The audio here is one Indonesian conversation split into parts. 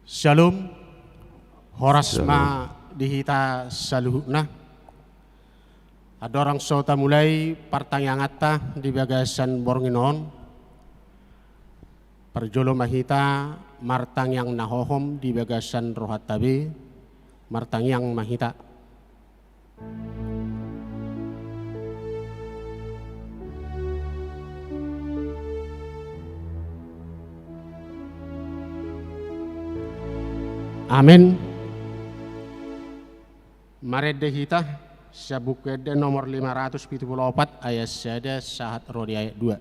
Shalom, horasma dihita saluhna. Ada orang sota mulai partangangata di bagasan Bornginon. Perjolo mahita martang yang nahohom di bagasan Rohatabe, martang yang mahita. Amin. Marede hita sabukede nomor 574 ayat 1 sahat rodi ayat 2.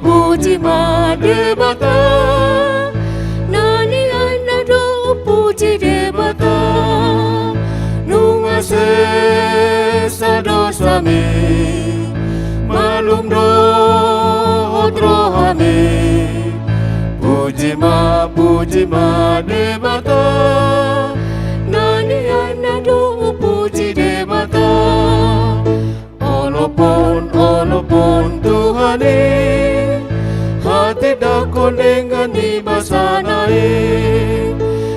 Puji ma debata nani anado puji debata nungase sadosami malum rohami puji ma debata nani anado puji debata olopon Tuhane hati dakon dengan ibasanai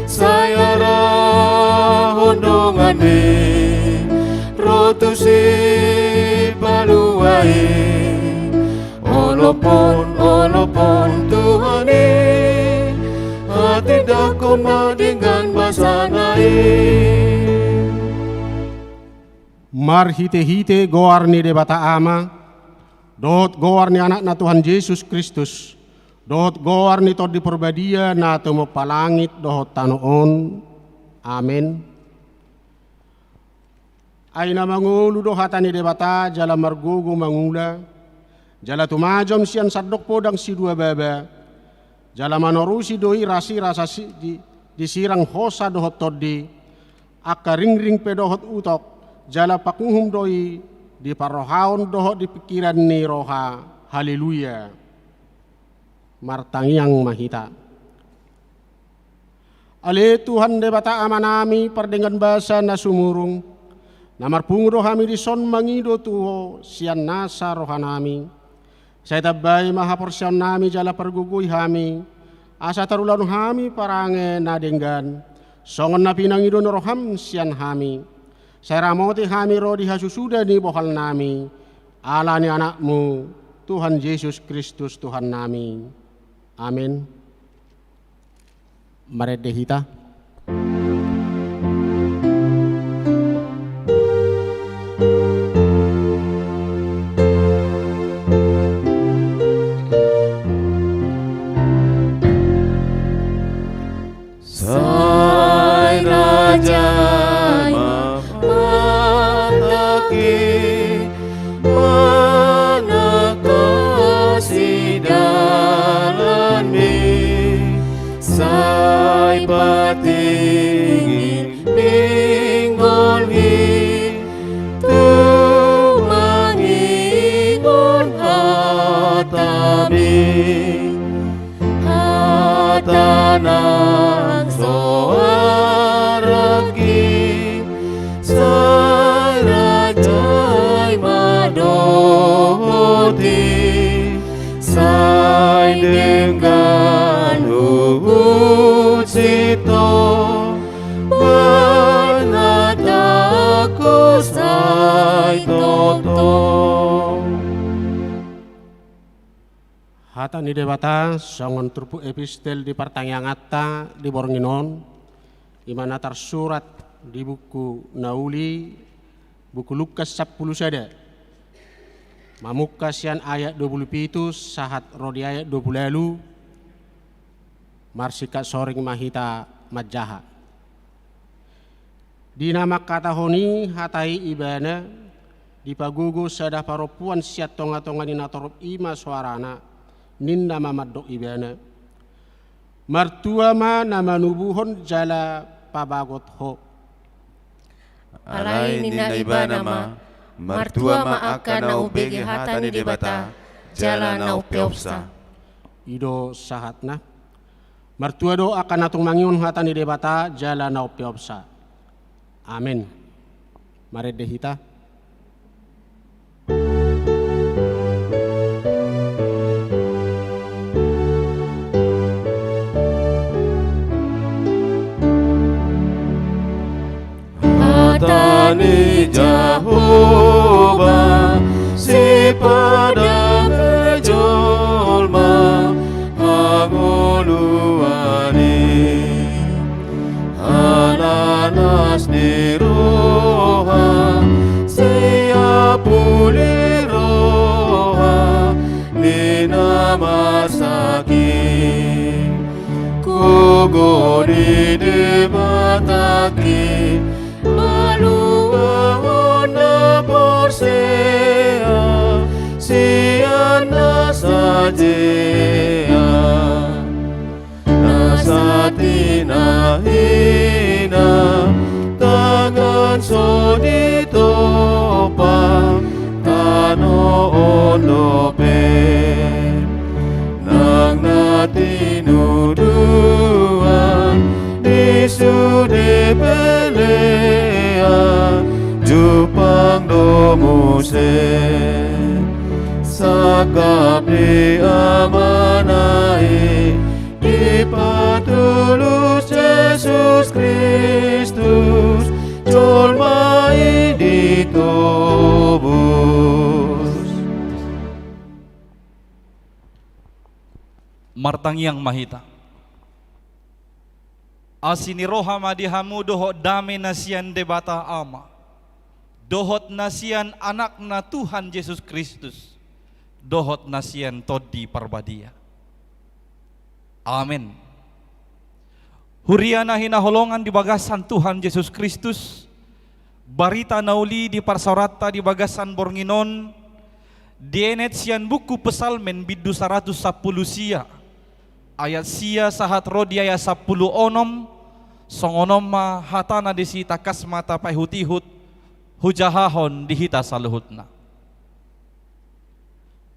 saya rahondongane rotusi paluai olopon Tuhane hati dakon dengan basanai. Marhite-hite goar ni debata ama, dot goar ni anak na Tuhan Yesus Kristus, dot goar ni tod di perbadia na tumo palangit dohot tanoon. Amin. Ay na mangulu dohata ni debata jala margugu mangula, jala tumajom siyan sadok podang si dua baba, jala manorusi doi rasi rasa di sirang hosa dohot toddi, akka ring pedohot utok, jala pakuhum doi di parohaon dohot di pikiran ni roha. Haleluya. Martang yang mahita. Ale Tuhan debata amanami perdengan bahasa na sumurung. Namarpungu rohami di son mangido tuho sian nasa rohanami. Saya tabay mahaporsyon nami jala pergugui hami. Asa tarulan hami parange nadenggan. Songon na pinangido na roham sian hami. Saya ramoti hami rodi hasusuda ni bohal nami. Allah ni anakmu, Tuhan Yesus Kristus Tuhan nami. Amin. Marede hita. Sai Raja patingin pinggolhi tumangingon hatanang soaragi sarajay madohoti say dengan sito banat ako say toto. Hata ni debata songon turpu epistel di partangangata di Bornginon, di mana tersurat di buku Nauli, buku Lukas 10 sada. Mamukas yan ayat 27 sahat rodi ayat 20 lalu. Marsika soring mahita majaha. Di nama kata honi hatai ibana di pagugu sada paropuan siat tonga-tonga ni natorop ima suarana ninda mamadok ibana. Martua ma nama nubuhon jala pabagot ho. Alai ninda ibana ma martua ma akan na ubege hata ni debata jala na upiopsa. Ido sahatna. Martua do akan natung mangiun hata ni debata jala na upiopsa. Amin. Mari dehita. Hatani Jehovah si pada berjolma hangoluani ananas ni roha siapuli roha ni nama sakit kugoni di bataki maluahona porsea siana sajea nasatina hina tangan soditopa tano ondope nang natinuduan disude pelea jupang domuse sakap di amanai di patulus Yesus Kristus colmai ditobus. Martangiang mahita asini roha madihamu dohot dame nasian debata ama dohot nasian anak na Tuhan Yesus Kristus dohot nasian todi parbadia. Amin. Huriana hinaholongan di bagasan Tuhan Yesus Kristus, barita nauli di parsaurata di bagasan Bornginon, dienet sian buku pesalmen bidu 110 sia, ayat sia sahat rodi ayat 10 onom, songonom ma hatana desi takas mata pahutihut, hujahahon dihita saluhutna.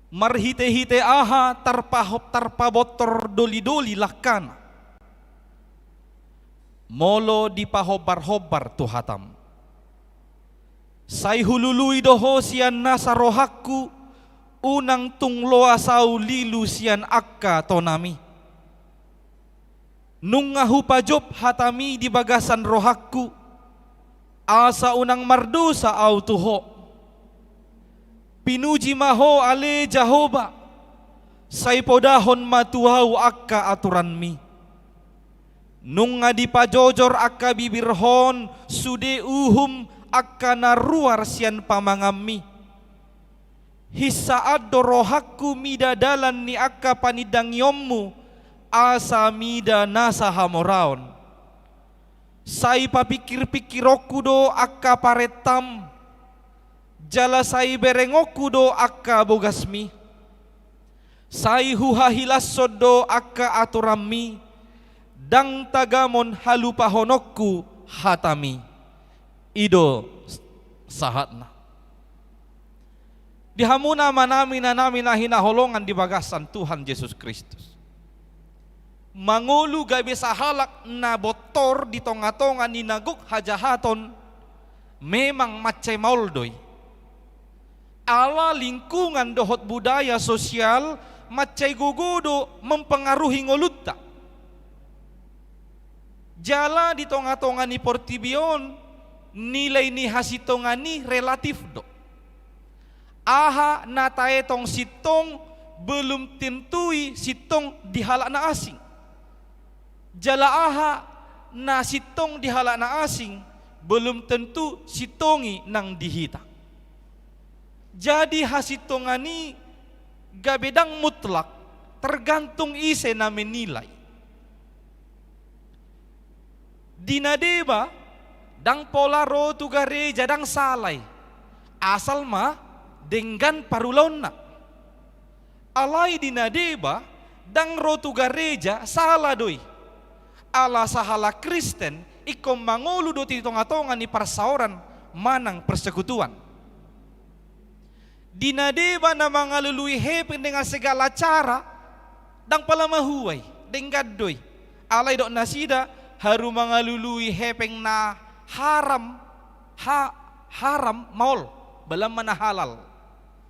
Marhite-hite aha tarpabotor doli-doli lakana molo di pahobar-hobar tuhatam say hulului doho sian nasa rohakku unang tungloa sau lilu sian akka tonami nung ngahupajob hatami di bagasan rohakku asa unang mardosa au tuho pinuji maho ale Jehovah say podahon matuhau akka aturanmi nung ngadipajojor akka bibirhon sude uhum akka naruar sian pamangami hisaad dorohakku mida dalan ni akka panidang yommu asa mida nasa hamoraon say papikir-pikirokku do akka paretam jala say berengoku do akka bogasmi say huhahilasod do akka aturammi dang tagamon halupahonokku hatami ido sahatna dihamuna manami na namin na hinaholongan di bagasan Tuhan Yesus Kristus mangulu gabi sahalak na botor di tonga-tonga ni naguk hajahaton memang macay mauldoy ala lingkungan dohot budaya sosial macay gugudo mempengaruhi ngolutta jala di tonga-tonga ni portibion nilai ni hasitonga ni relatif do aha natae tong sitong belum tentui sitong dihalak na asing jala aha na sitong dihalak na asing belum tentu sitongi nang dihita jadi hasitongani gabedang mutlak tergantung ise na menilai dinadeba dang polaro tugare jadang salai asal ma dengan parulaun na alai dinadeba dang rotu gareja salah doi ala sahala Kristen ikom mangulu do titong-atongan ni parsauran manang persekutuan dinadeba na mga lului hepeng dengan segala cara dang pala mahuway dengan doi alay do nasida haru mga lului hepeng na haram haram maul belam mana halal.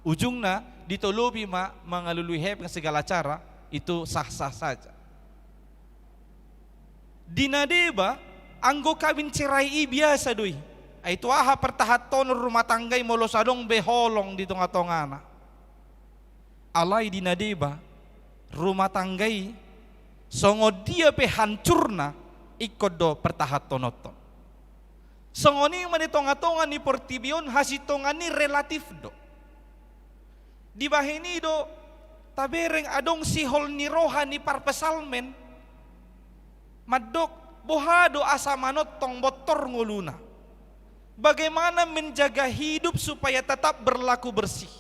Ujungnya ditolobi mengalului dengan segala cara itu sah-sah saja. Dinadeba anggo kawin cerai biasa doi. Itu aha pertahaton rumah tanggai molo sadong beholong di tengah-tengah. Alai dinadeba rumah tanggai songo dia pe hancurna ikut do pertahatonoton. Songo ni mani tonga-tonga ni portibion hasitonga ni relatif do. Di bahini do tabereng adong sihol ni rohani parpesalmen madok bohado asa manot tong botor nguluna. Bagaimana menjaga hidup supaya tetap berlaku bersih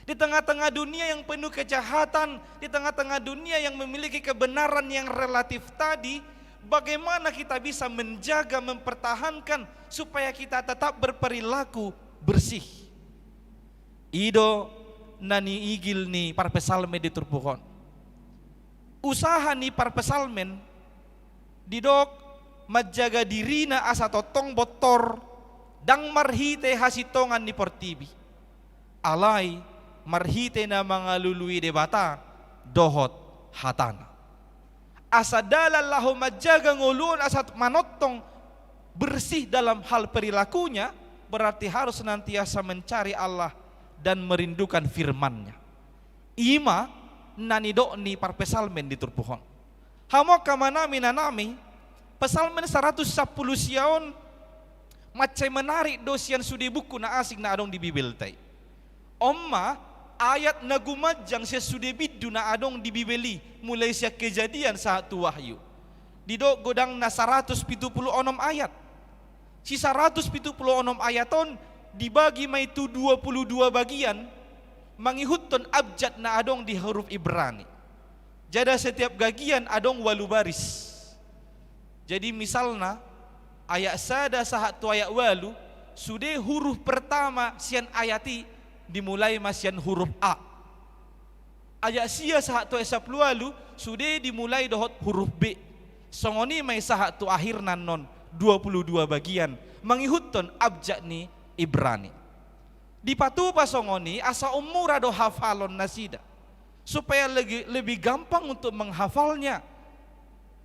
di tengah-tengah dunia yang penuh kejahatan, di tengah-tengah dunia yang memiliki kebenaran yang relatif tadi. Bagaimana kita bisa menjaga, mempertahankan supaya kita tetap berperilaku bersih. Ido nani igil ni parpesalmen di turpuhon. Usaha ni parpesalmen didok menjaga dirina asa totong botor dang marhite hasitongan ni portibi. Alai marhite na mga lului debata dohot hatana. Asa dalallahu majaga ngulun asa manotong bersih dalam hal perilakunya, berarti harus senantiasa mencari Allah dan merindukan firman-Nya. Ima nanido ni parpesalmen di turpuhon. Hamo kamanami nanami pesalmen 110 siaon macam menarik dosian sudi buku na asing na adong di Bibel tay. Omma ayat na gumajang siya sudi bidu na adong di Bibeli mulai siya kejadian saat wahyu. Dido godang na 176 ayat. Si 176 ayaton dibagi may tu 22 bagian mangihutton abjad na adong di huruf Ibrani. Jadi setiap bagian adong 8 baris. Jadi misalnya ayat sada sahat tu ayat 8 sudah huruf pertama sian ayati dimulai masian huruf A. Ayat sia sahat tu ayat 10 sudah dimulai dohot huruf B. Songoni may sahat tu akhir nanon 22 bagian mangihutton abjad ni Ibrani. Di patu pasongoni asa umura do hafalon nasida supaya lebih gampang untuk menghafalnya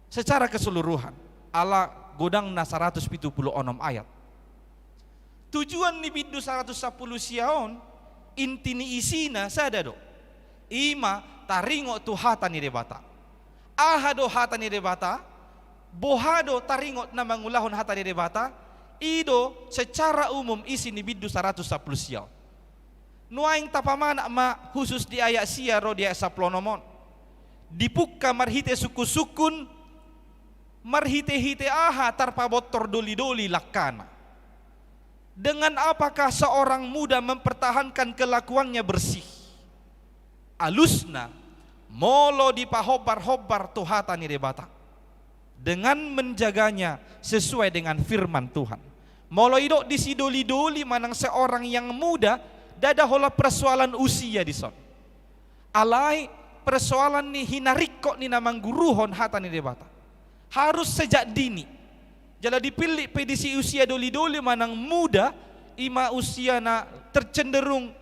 secara keseluruhan. Ala godang na 176 ayat. Tujuan ni bidu 110 siaon intini isina sada do. Ima taringo tu hata ni debata. Aha do hata ni debata. Bohado taringo na mangulahon hata ni debata. Ido secara umum isi ni bidu 110 siaon. Nuaing tapamana ma khusus di ayat sia ro di ayat 10 nomon. Dipukka marhite suku-sukun marhite-hite aha tarpa botor doli-doli lakana. Dengan apakah seorang muda mempertahankan kelakuannya bersih? Alusna molo dipahobar-hobar tuhata ni debata. Dengan menjaganya sesuai dengan firman Tuhan. Molo idok disidoli-doli manang seorang yang muda dada hola persoalan usia di son. Alai persoalan ni hinariko ni namang guruhon hata ni debata. Harus sejak dini. Jala dipilih pedisi usia doli-doli manang muda, ima usia na tercenderung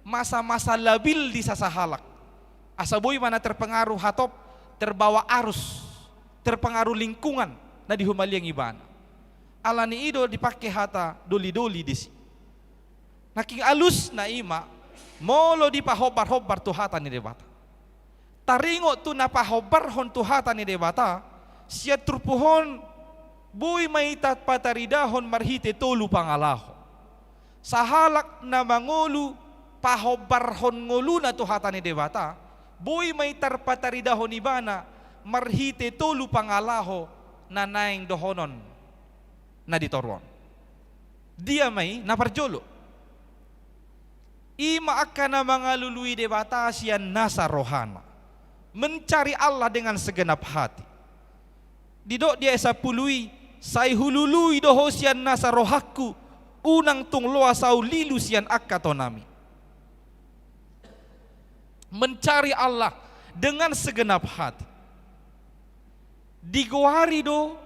masa-masa labil di sasahalak. Asaboy mana terpengaruh hatop, terbawa arus, terpengaruh lingkungan na dihumaliang ibana. Alani ido dipakai hata doli-doli disi. Naking alus na ima molo dipahobar-hobar tu hata ni debata. Taringo tu napahobar hon tu hata ni debata. Sia turpuhon buy maitat pataridahon marhite tolu pangalaho. Sahalak na mangulu pahobarhon ngulu na tu hata ni debata. Buy maitar pataridahon ibana marhite tolu pangalaho na naing dohonon na ditoron. Dia may naparjolo. Ima akan mga lului debata siyan nasa rohana. Mencari Allah dengan segenap hati. Didok dia esa pului sai hulului doho siyan nasa rohaku unang tunglo asau lilu siyan akatonami. Mencari Allah dengan segenap hati. Digoari do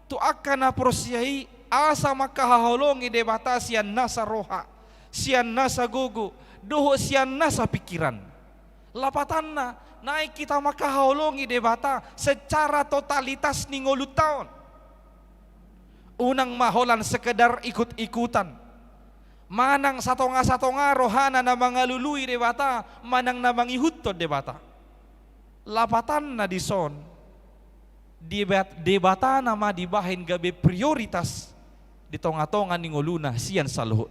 tu akan aprosiai asa makahaholongi debata sian nasa roha, sian nasa gogo, doho sian nasa pikiran. Lapatanna naik kita makahaholongi debata secara totalitas ningolu taon. Unang maholan sekedar ikut-ikutan. Manang satonga-satonga rohana na mga lului debata, manang na mangihutod debata. Lapatan na dison, debata nama dibahin gabi prioritas di tonga-tonga ningoluna sian saluhun.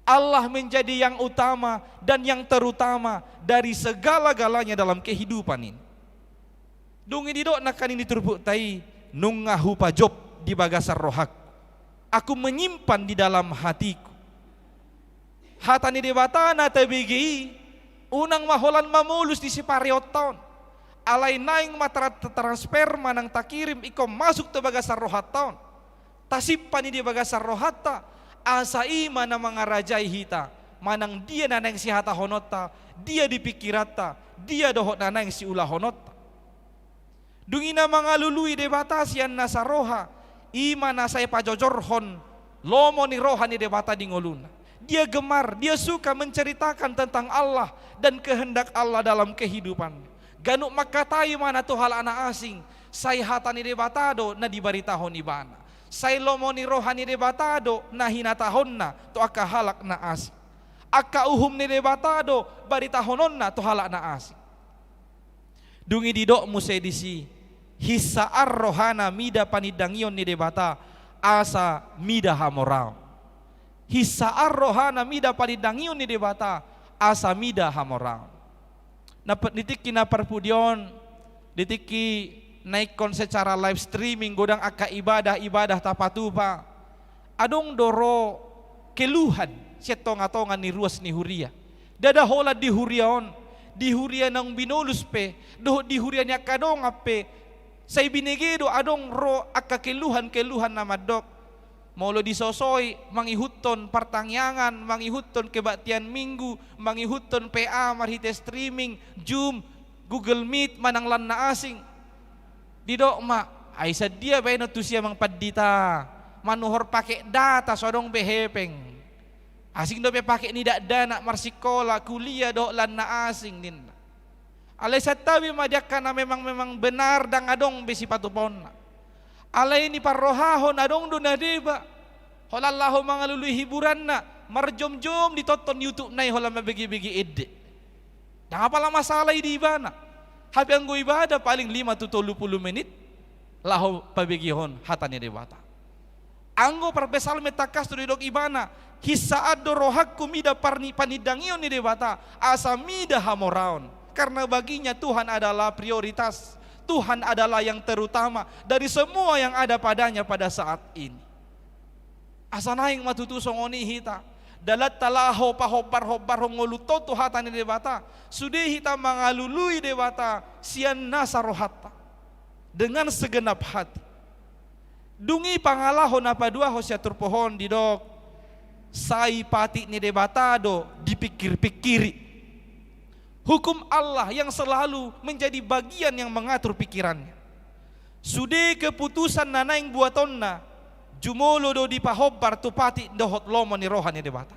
Allah menjadi yang utama dan yang terutama dari segala-galanya dalam kehidupan ini. Dungi didok nakan ini turpuk tai nungahu pajob di bagasar rohak. Aku menyimpan di dalam hatiku. Hatani debata na tabigi unang maholan mamulus di sipariot taon. Alay naing transfer manang takirim ikom masuk te bagasar rohat taon. Tasippan di bagasar rohatta asa ima na mga rajay hita manang dia nanang si hata honota, dia dipikirata, dia dohot nanang si ulah honota. Dungi na mga lului debata siyan nasa roha, ima na say pajojorhon lomo ni roha ni debata di ngoluna. Dia gemar, dia suka menceritakan tentang Allah dan kehendak Allah dalam kehidupan. Ganuk makatai mana tu hal anak asing, say hatani debatado na dibaritahon ibana. Say lomoni rohani debatado na hinatahon na to aka halak na asing. Aka uhum ni debatado baritahonon na to halak na asing. Dungi didok musedisi hisaar rohana mida panidangion ni debata asa mida hamorao. Hisaar rohana mida panidangion ni debata asa mida hamorao. Ditiki na perpudion, ditiki naikon secara live streaming godang aka ibadah tapatupa. Adong doro keluhan siyatonga-tonga ni ruas ni huria. Dada hola di huriaon, di huria nang binulus pe, doh di huria niya kadong ape. Say binigido adong ro aka keluhan na madok. Maulo disosoy, mangihuton partangyangan, mangihuton kebaktian minggu, mangihuton PA, marhite streaming, Zoom, Google Meet, manang lan na asing. Didok ma, ay sa dia bay no tu siya mang padita, manuhor pake data sodong behepeng. Asing do be pake ni dana marsikola, kuliah do lan na asing din. Alay sa tabi madyak ka na memang benar dang adong besi patupon na. Alay ni parrohahon adong doon na diba. Holallahu mga luluy hiburan na. Marjom-jom ditoton YouTube na hola mabigi-bigi ide. Nga pala masalay diba na. Habi ang ibadah paling 5-30 menit. Laho pabigihon hata ni debata. Anggo parbesal metakas to didok ibana. Hisaad do rohak kumida panidangion ni debata. Asa mida hamoraon. Karena baginya Tuhan adalah prioritas. Tuhan adalah yang terutama dari semua yang ada padanya pada saat ini. Asanaing matutusong oni hita. Dalat talaho pahobar-hobar ngoluto tuhatan ni debata. Sudi hita mangalului debata sian nasa rohata. Dengan segenap hati. Dungi pangalahon apa dua hosya turpohon didok. Sai pati ni debata do dipikir-pikiri. Hukum Allah yang selalu menjadi bagian yang mengatur pikirannya. Sude keputusan nanaing buatonna jumolo do di pahobar tupati dohot lomo ni rohani debata.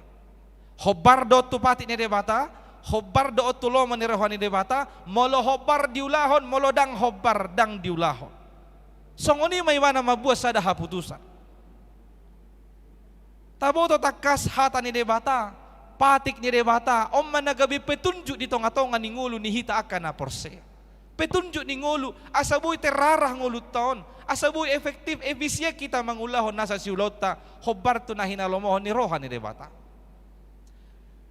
Hobar do tupati ni debata, hobar do tu lomo ni rohani debata, molo hobar diulahon, molo dang hobar dang diulahon. Songoni may mana mabuas sada haputusan. Tabo to takas hata ni debata. Patik ni debata, om managabi petunjuk di tonga-tonga ni ngulu ni hita akan na porse. Petunjuk ni ngulu, asaboy terarah ngulu taon, asaboy efektif, efisien kita mangulahon nasa siulota, hobar to na hinalomohon ni roha ni debata.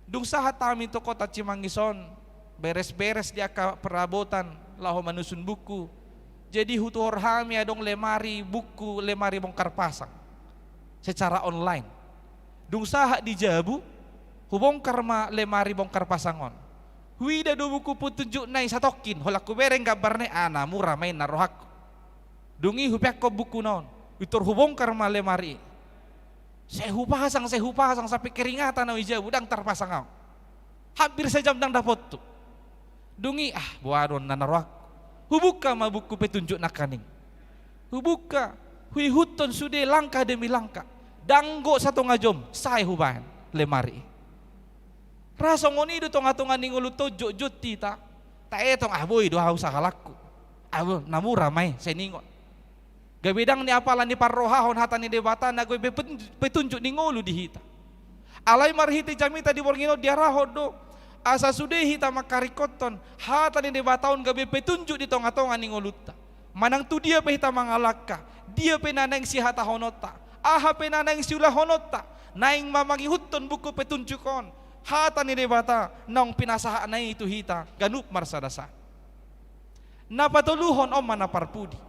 Dung sahat amin to kota Cimangison, beres-beres dia ka perabotan, laho manusun buku. Jadi hutuhor hami adong lemari buku, lemari bongkar pasang, secara online. Dung sahat di Jabu, hubongkar ma lemari bongkar pasangon. Huida do buku petunjuk nai satokin. Holak kubereng gambar ne ana murah main narohak. Dungi hupiak ko buku non. Witor hubongkar ma lemari. Sehu pasang sampai keringatan na wija budang terpasang au. Hampir sejam dang dapat tu. Dungi buaron na narohak. Hubuka ma buku petunjuk nakaning. Hubuka. Hui huton sude langkah demi langkah. danggo sa tunga jom say hubahan lemari. Raso ngoni do tunga-tunga ningulu tojo jut tita. Ta etong boy do hausa kalakku. Namura may seningon. Gabidang ni apalan ni parrohahon hata ni debata na goy petunjuk ningulu di hita. Alay marhiti jamita di borngino diarahod do. Asa sude hita makarikoton hata ni debataon gabi petunjuk di tonga-tonga ninguluta. Manang tu dia pe hita mangalaka. Dia pe naneng si hata honota. Aha pe naneng si ulah honota. Naing mamangi huton buku petunjukon. Hata ni debata nang pinasahaan na itu hita ganup marsadasa. Napatuluhon om manaparpudi.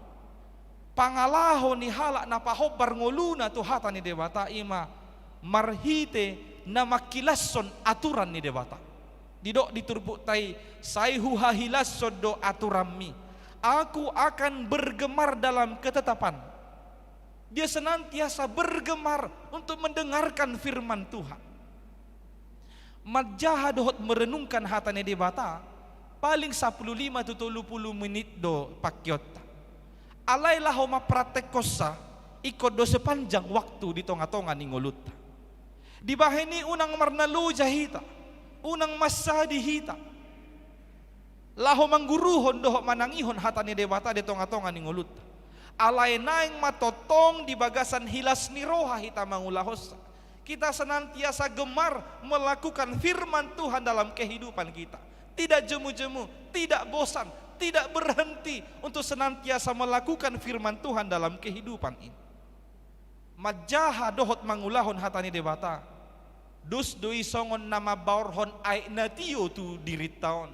Pangalahon ni halak napahobar ngoluna tu hata ni debata ima marhite na makilason aturan ni debata. Didok diturbuk tai saihu hahilason do aturammi. Aku akan bergemar dalam ketetapan. Dia senantiasa bergemar untuk mendengarkan firman Tuhan. Madjaha dohot merenungkan hatane debata paling 15 to 30 menit do pakyota. Alai laho mapratekosa ikut do sepanjang waktu di tonga-tonga ningoluta. Di bahini unang marnalu jahita, unang masa dihita. Laho mangguruhon dohot manangihon hatane debata di tonga-tonga ningoluta. Alai naing matotong di bagasan hilas ni roha hita mangulahosa. Kita senantiasa gemar melakukan firman Tuhan dalam kehidupan kita. Tidak jemu-jemu, tidak bosan, tidak berhenti untuk senantiasa melakukan firman Tuhan dalam kehidupan ini. Majaha dohot mangulahon hatani debata. Dus doi songon nama baorhon aik natio tu diritaon.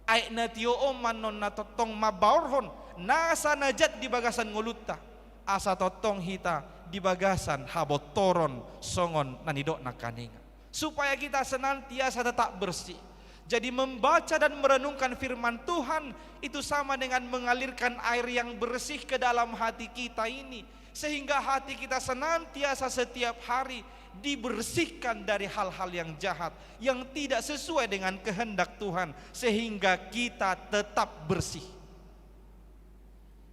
Aik natio omanon na totong mabaorhon nasa najat di bagasan nguluta. Asa totong hita di bagasan habotoron songon nanidok nakaninga. Supaya kita senantiasa tetap bersih. Jadi membaca dan merenungkan firman Tuhan itu sama dengan mengalirkan air yang bersih ke dalam hati kita ini. Sehingga hati kita senantiasa setiap hari dibersihkan dari hal-hal yang jahat, yang tidak sesuai dengan kehendak Tuhan. Sehingga kita tetap bersih.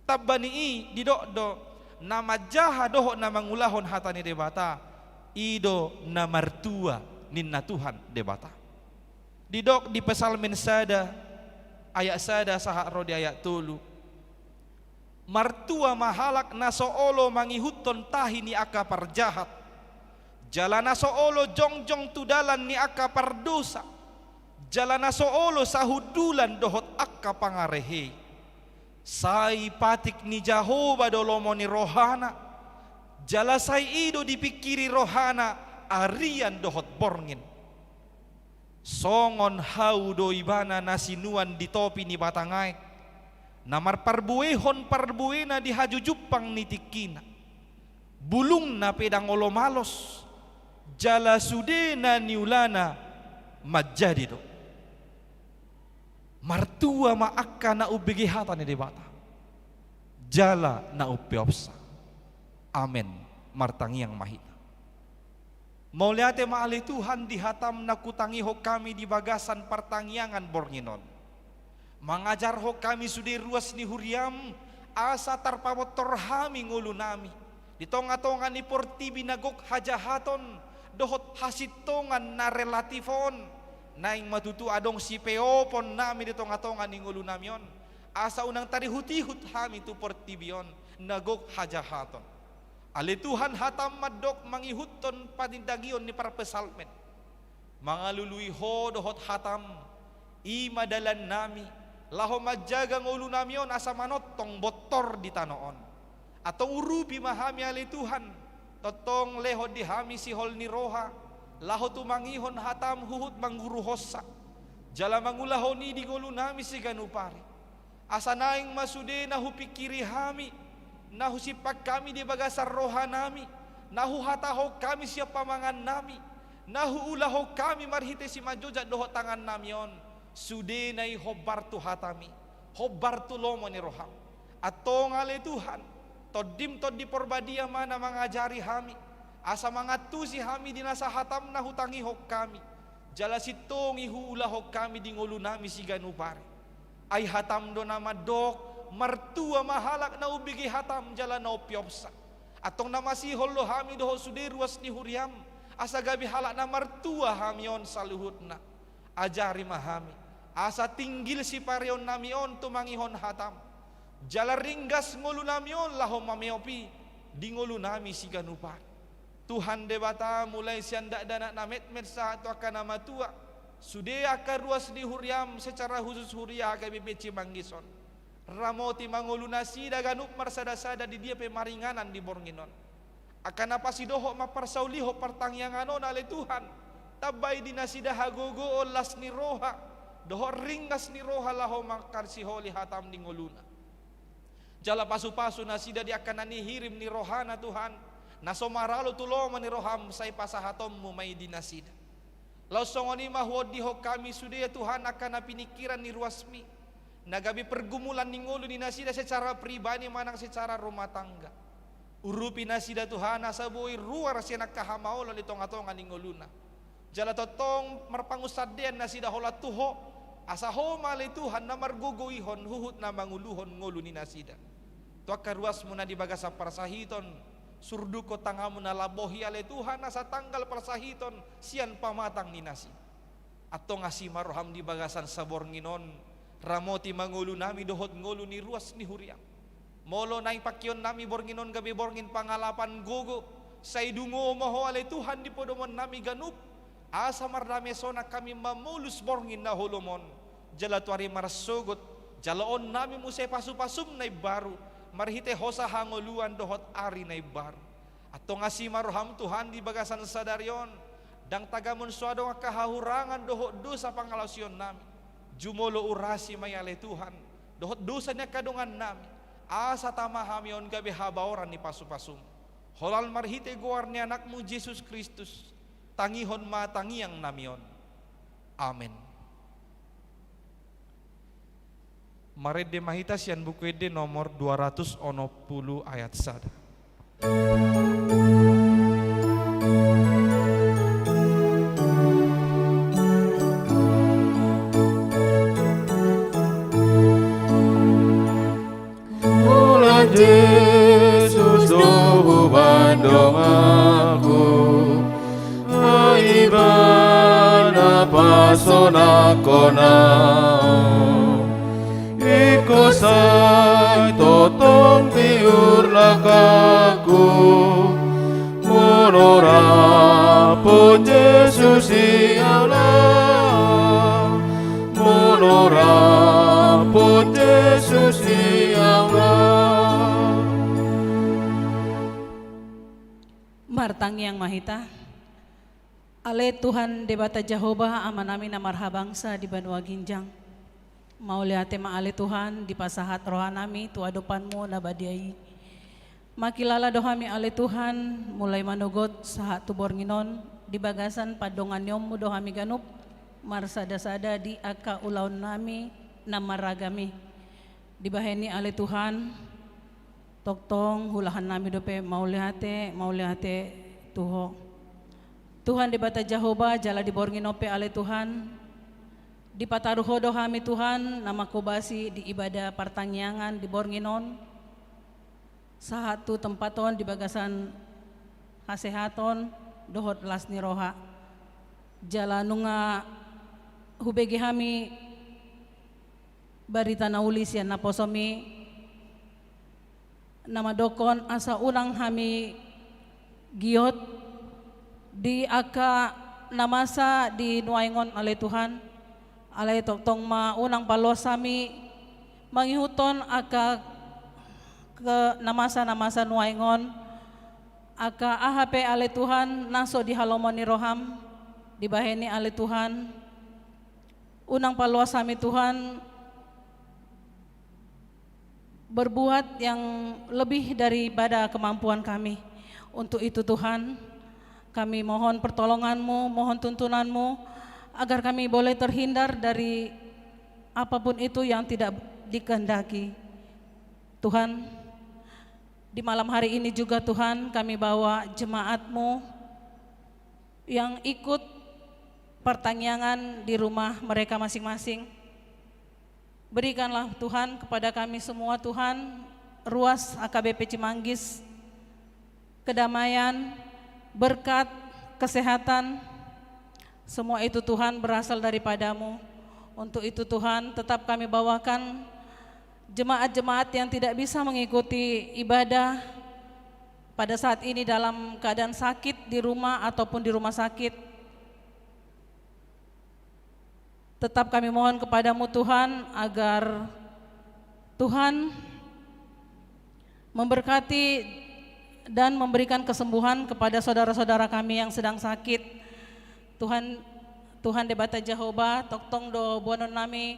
Tabbani didok-do nama jaha dohok nama ngulahon hatani debata. Ido namartua ninna Tuhan debata. Didok di pesalmen sada ayat sada sahak rodi ayat tulu. Martua mahalak nasoolo mangihuton tahi ni aka parjahat. Jalan nasoolo jongjong tudalan ni aka pardosa. Jalan nasoolo sahudulan dohot aka pangarehe. Sai patik ni Jahoba dolomo ni rohana. Jalasai ido dipikiri rohana arian dohot borngin. Songon hau do ibana nasinuan di topi ni batangai. Namar parbuehon parbuena di haju jupang ni tikina. Bulung na pedang olomalos. Jala sudena niulana majadi do. Martua maaka na ubigi hata ni debata. Jala na upiopsa. Amen. Martangiang mahita. Mauliate maali Tuhan dihatam na kutangiho kami di bagasan pertangiangan bornginon. Mangajar ho kami sudah ruas ni huriam asa tarpawotor hami ngulu nami. Di tonga-tonga ni porti binagok hajahaton dohot hasitongan na relatifon. Naing matutu adong si peopon nami di tonga-tonga ni ngulu namion. Asa unang tari hutihut hami tu porti bion nagok hajahaton. Ali Tuhan hatam madok mangihuton panindagion ni para pesalmen. Mangalului ho dohot hatam imadalan nami laho majaga ngulu namion asa manotong botor di tanoon. Atau urupi mahami ali Tuhan totong leho dihami si hol ni roha laho tu mangihon hatam huhut mangguru hossa. Jala mangulahoni di ngulu nami si ganupari. Asa naing masude na hupikiri hami. Nahu sipak kami di bagasar roha nami. Nahu hataho kami siapa mangan nami. Nahu ulaho kami marhite si majojak doho tangan namion. Sude nai hobar tu hatami. Hobar tu lomo ni roham. Atau ngale Tuhan. Todim tod di porbadia mana mengajari hami. Asa mangatusi hami di nasa hatam nahu tangi hok kami. Jala sitong ihu ulaho kami di ngulu nami si ganupari. Ay hatam do nama dok. Martua mahalak na ubigi hatam jala na upiopsa. Atong namasi hollo hami doho sude ruas ni huriam, asa gabi halak na martua hamion saluhutna. Ajari mahami, asa tinggil si parion namion tumangihon hatam. Jala ringgas ngulu namion lahom mameopi, di ngulu nami si ganupan. Tuhan debata mulai sianda dana namet-met saat akan nama tua. Sude akar ruas di huriam secara khusus huria gabi beci manggison. Ramoti mangulu nasi daganup marsada-sada di dia pemaringanan di Bornginon. Akan apa si doho maparsauliho partangyanganon ale Tuhan. Tabay di nasi dahagogo olas ni roha. Doho ringgas ni roha laho makar si holi hatam di nguluna. Jala pasu-pasu nasi da di akan nani hirim ni rohana Tuhan. Nasomaralo tuloma ni roham say pasahatom mo may di nasi da. Lau songoni mahwod diho kami sudia Tuhan akan napinikiran ni ruasmi. Nagabi pergumulan ningulu ni nasida secara pribadi manang secara rumah tangga. Urupi nasida Tuhan asaboy ruar siya nagkahamao lali tonga-tonga ninguluna. Jala totong marpangusadyan nasida hola tuho asa homali Tuhan na marguguihon huhut na manguluhon ngulu ni nasida. Tuak karuas mo na di baga sa parsahiton surdu ko tanga mo na labohi ale Tuhan asa tanggal parsahiton siyan pamatang ni nasi. Ato nga si maroham di bagasan sa Bornginon. Ramoti mangulu nami dohot ngulu ni ruas ni huriam. Molo na pakyon nami Bornginon gabi Borngin pangalapan gogo. Saidungo moho ale Tuhan di podomon nami ganup. Asa mardame sona kami mamulus Borngin na holomon. Jala tuari marasugot. Jalaon nami musay pasu-pasum na baru. Marhite hosa hangoluan dohot ari na baru. Ato nga si maroham Tuhan di bagasan sadaryon. Dang tagamon suado nga kahahurangan dohot do sa pangalasyon nami. Jumolo urasi mayale Tuhan dohot dosa niya kadungan nami asa tamahamion gabi habaoran ni pasu-pasum holal marhite guar ni anakmu Jesus Kristus tangihon matangiang namion. Amen. Marede mahita sian buku ede nomor 210 ayat 1. Yesus dohu bandong aku aibana pasona konao iko say totong tiur lakaku monorapon Yesus iyalah monorapon Yesus iyalah. Martang yang mahita ale Tuhan debata Jehovah amanami na marhabangsa di Banua Ginjang mauliate maale Tuhan di pasahat rohanami tuadopanmu na badiai makilala dohami ale Tuhan mulai manugot sahat tu Bornginon di bagasan padongan yommu dohami ganup marsada-sada di aka ulaun nami na maragami di baheni ale Tuhan toktong hulahan nami dope maulihate tuho Tuhan di bata Jehovah jala di Bornginope ale Tuhan di pataruho dohami Tuhan nama kobasi di ibadah partangyangan di Bornginon sahatu tempaton di bagasan hasehaton dohot lasni roha jala nunga hubegi hami barita naulis yan naposomi nama dokon asa ulang hami giot di aka namasa di nuaingon ale Tuhan ale tong maunang palosami mangihuton aka ke namasa nuaingon aka ahape ale Tuhan naso di halomon ni roham di baheni ale Tuhan unang palosami Tuhan berbuat yang lebih daripada kemampuan kami. Untuk itu Tuhan, kami mohon pertolongan-Mu, mohon tuntunan-Mu, agar kami boleh terhindar dari apapun itu yang tidak dikehendaki. Tuhan, di malam hari ini juga Tuhan kami bawa jemaat-Mu yang ikut pertangyangan di rumah mereka masing-masing. Berikanlah Tuhan kepada kami semua Tuhan ruas AKBP Cimanggis kedamaian, berkat, kesehatan, semua itu Tuhan berasal daripada-Mu. Untuk itu Tuhan, tetap kami bawakan jemaat-jemaat yang tidak bisa mengikuti ibadah pada saat ini dalam keadaan sakit di rumah ataupun di rumah sakit. Tetap kami mohon kepada-Mu Tuhan agar Tuhan memberkati dan memberikan kesembuhan kepada saudara-saudara kami yang sedang sakit. Tuhan Debata Jehovah, toktong do buanon nami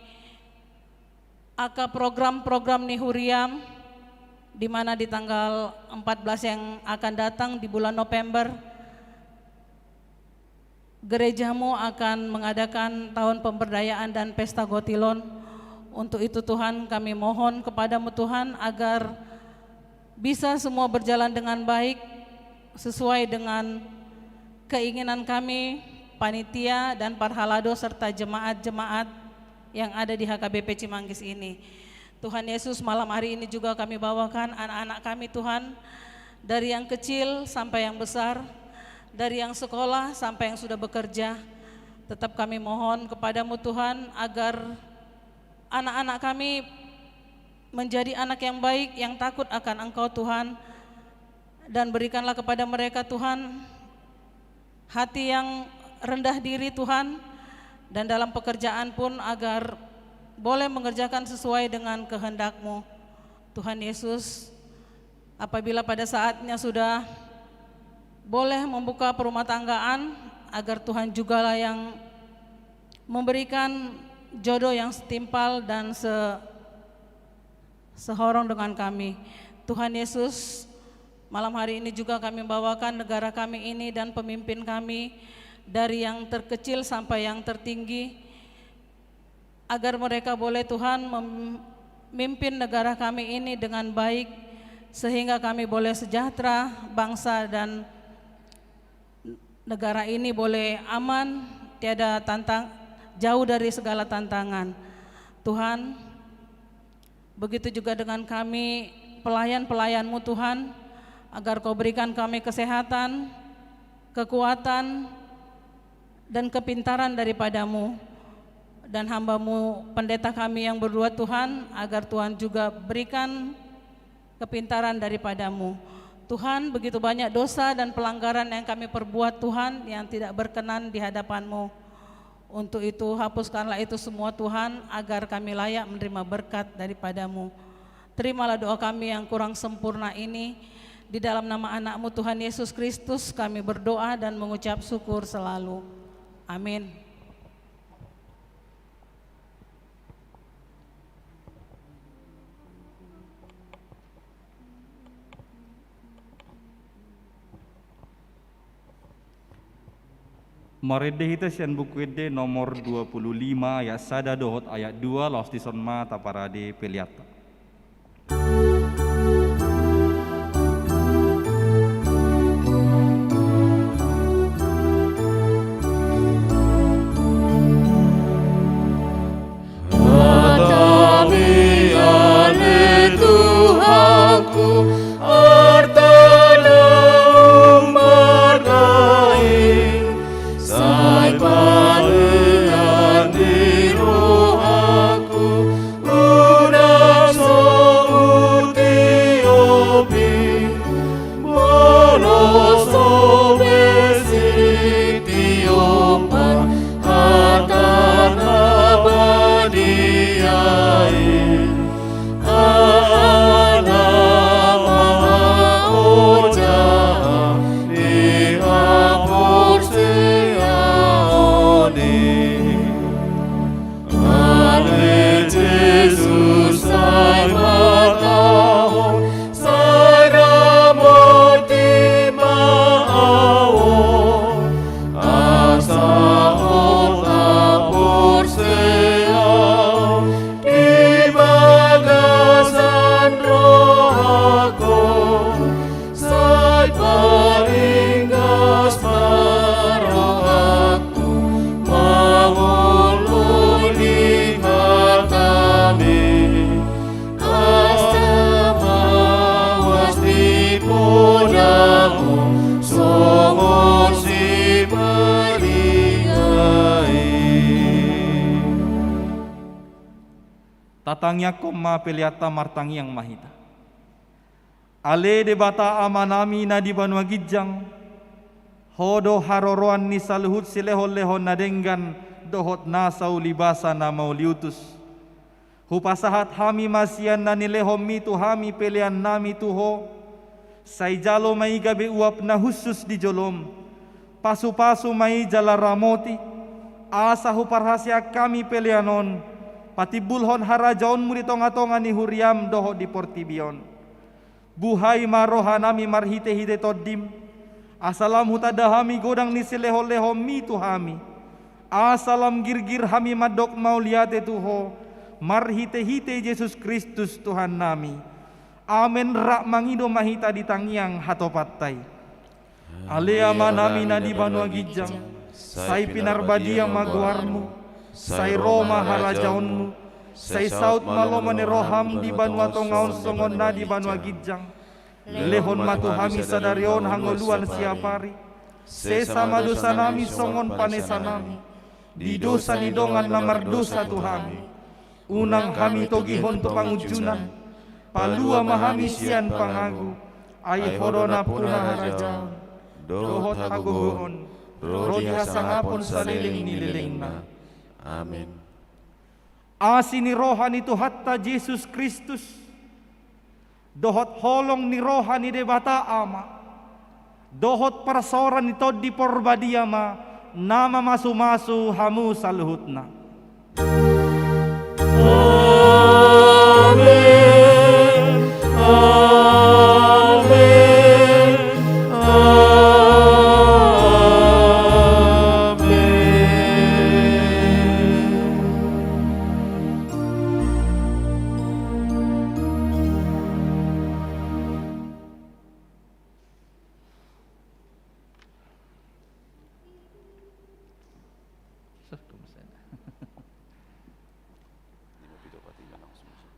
aka program-program nihuriam, di mana di tanggal 14 yang akan datang di bulan November, gerejamu akan mengadakan tahun pemberdayaan dan pesta Gotilon. Untuk itu Tuhan, kami mohon kepada-Mu Tuhan agar bisa semua berjalan dengan baik sesuai dengan keinginan kami, panitia dan parhalado serta jemaat-jemaat yang ada di HKBP Cimanggis ini. Tuhan Yesus, malam hari ini juga kami bawakan anak-anak kami Tuhan, dari yang kecil sampai yang besar, dari yang sekolah sampai yang sudah bekerja. Tetap kami mohon kepada-Mu Tuhan agar anak-anak kami menjadi anak yang baik, yang takut akan Engkau Tuhan, dan berikanlah kepada mereka Tuhan hati yang rendah diri Tuhan, dan dalam pekerjaan pun agar boleh mengerjakan sesuai dengan kehendak-Mu. Tuhan Yesus, apabila pada saatnya sudah boleh membuka perumah tanggaan, agar Tuhan jugalah yang memberikan jodoh yang setimpal dan sehorong dengan kami. Tuhan Yesus, malam hari ini juga kami bawakan negara kami ini dan pemimpin kami, dari yang terkecil sampai yang tertinggi, agar mereka boleh Tuhan memimpin negara kami ini dengan baik, sehingga kami boleh sejahtera, bangsa dan negara ini boleh aman, tiada jauh dari segala tantangan. Tuhan, begitu juga dengan kami pelayan-pelayan-Mu Tuhan, agar Kau berikan kami kesehatan, kekuatan, dan kepintaran daripada-Mu. Dan hamba-Mu pendeta kami yang berdua Tuhan, agar Tuhan juga berikan kepintaran daripada-Mu. Tuhan, begitu banyak dosa dan pelanggaran yang kami perbuat Tuhan, yang tidak berkenan di hadapan-Mu. Untuk itu hapuskanlah itu semua Tuhan, agar kami layak menerima berkat daripada-Mu. Terimalah doa kami yang kurang sempurna ini, di dalam nama anak-Mu Tuhan Yesus Kristus kami berdoa dan mengucap syukur selalu. Amin. Marede hita sian buku ede nomor 25 ayat sada dohot ayat 2 laos disonma taparade peliata. Una tatangya koma peliata martangi yang mahita. Ale de bata amanami na di Banua Gijang, hodo haroroan ni saluhut silehon-lehon nadenggan dohot nasau libasa na mauliutus. Hupasahat hami masian na nilehom mitu hami pelian nami tuho, say jalo may gabi uap na husus di jolom, pasu-pasu may jala ramoti, asa huparhasya kami pelianon, pati bulhon harajaon muritonga-tonga ni huriam doho di portibion. Buhay maroha nami marhite-hite todim, asalam hutada hami godang ni silehol-lehom mitu hami, asalam girgir hami madok mauliate tuho, marhite-hite Yesus Kristus Tuhan nami. Amen rak mangido mahita di tangiang hatopatay. Ale amanami na di Banua Gijang, say pinarbadi ang maguarmu, say Roma harajaonmu, say saut maloma ni roham di Banua Tongaon songon na di Banua Gijang, lehon matuhami sadarion hangoluan siapari, sesa madosa nami songon panesa nami, di dosa ni dongan lamar dosa tuhami, unang kami togihon tu pangujunan, palua mahami sian pangagu, ay horona puna harajaon, dohot hagugoon, rodi hasangapon saliling nililing na. Amin. Asi ni rohan itu hatta Yesus Kristus, dohot holong ni rohan ni debata ama, dohot parasoran ni tod di porbadiama, nama masu-masu hamu saluhutna. Amen. Amen.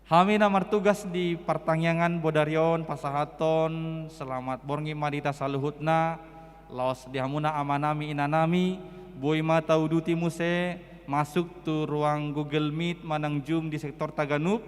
Kami na martugas di Partangyangan Bodarion pasahaton selamat borngi madita saluhutna laos dihamuna amanami inanami boy mata uduti muse masuk tu ruang Google Meet manang Zoom di sektor Taganub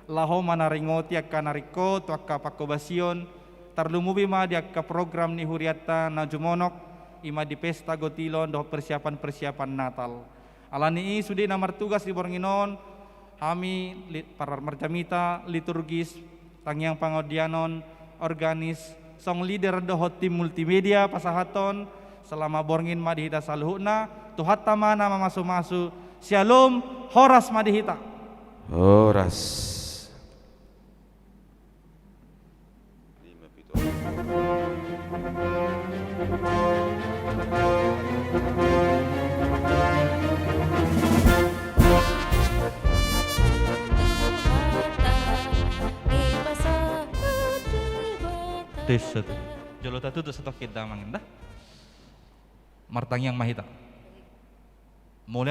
laho manaringoti akka nariko tu akka pakobasion tarlumubi ma di akka program ni huriata na jumonok ima di pesta gotilon doh persiapan Natal alani sudi na martugas di bornginon kami para marjamita liturgis tangyang pangodianon organis song leader dohot tim multimedia pasahaton selama borngin madihita saluhuna tuhat tamana mamasu-masu shalom horas madihita Horas. Desat jolota tu stok kita manginda martang yang mahita mulai